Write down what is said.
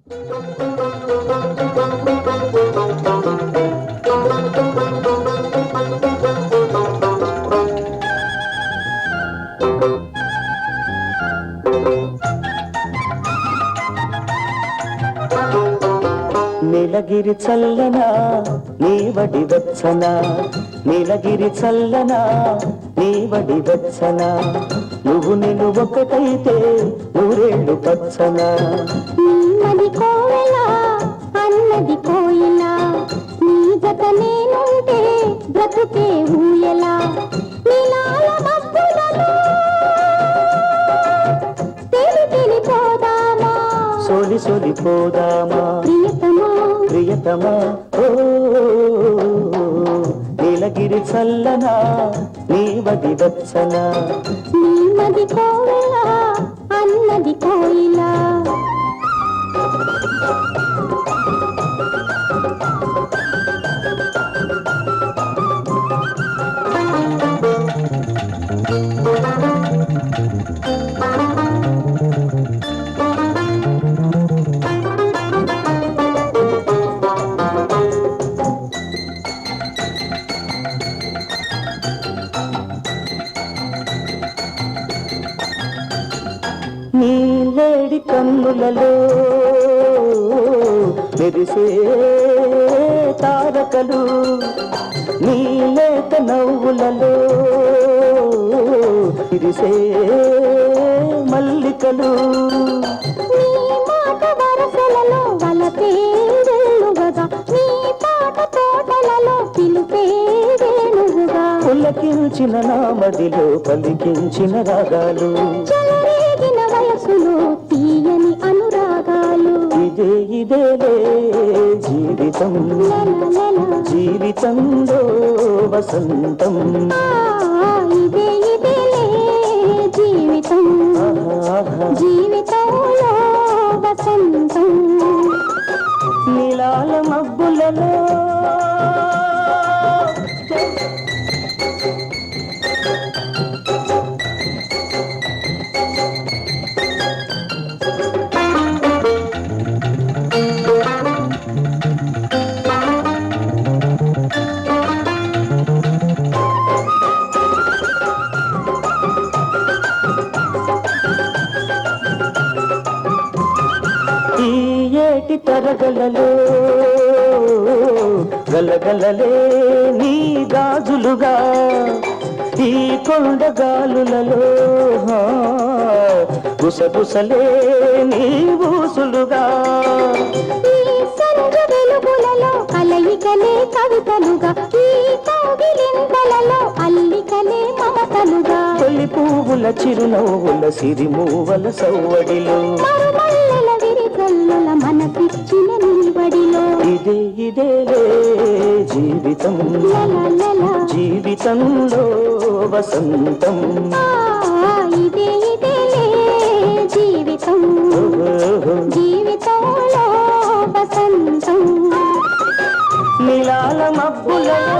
నీలగిరి చల్లనా నీ వడి వెచ్చనా, నీలగిరి చల్లనా నీ వడి వెచ్చనా, నువ్వు నేను ఒకటైతే నూరేళ్ళు పచ్చనా. నీమది కోవెలా అన్నది కోయిలా, నీ జత నేనుంటే బ్రతుకే ఊయలా. నీలాల మబ్బులలో తేలి తేలిపోదామా, సోలి సోలిపోదామా ప్రియతమా ప్రియతమా. ఓ నీలగిరి చల్లనా నీ వడి వెచ్చనా, నీమది కోవెలా అన్నది కోయిలా. నీ లేడి కన్నులలో మెరిసే తారకలు, నీ లేత నవ్వులలో విరిసే మల్లికలు. నీ మాట వరసలలో వలపే వెల్లువగా, నీ పాట తోటలలో పిలుపే వేణువుగా. పులకించిన నామదిలో పలికించిన రాగాలు, చెలరేగిన వయసులో తీయని అనురాగాలు. ఇదే ఇదేలే జీవితం, జీవితంలో వసంతం. ఇదే ఇదేలే జీవితం, జీవితంలో వసంతం. నీలాల మబ్బులలో ఈ ఏటి తరగలలో గలగలలే నీ గాజులుగా, ఈ కొండగాలులలో గుసగుసలే నీ ఊసులుగా. ఈ సంజ వెలుగులలో కలయికలే కవితలుగా, ఈ కౌగిలింతలలో అల్లికలే మమతలుగా. తొలి పువ్వుల చిరునవ్వుల సిరిమూవల సవ్వడిలో, మరుమల్లెల విరిజల్లుల మనసిచ్చిన నీవడిలో. ఇదే ఇదేలే జీవితం, జీవితంలో వసంతం. ఇదే ఇదేలే జీవితం, జీవితంలో వసంతం. నీలాల మబ్బులలో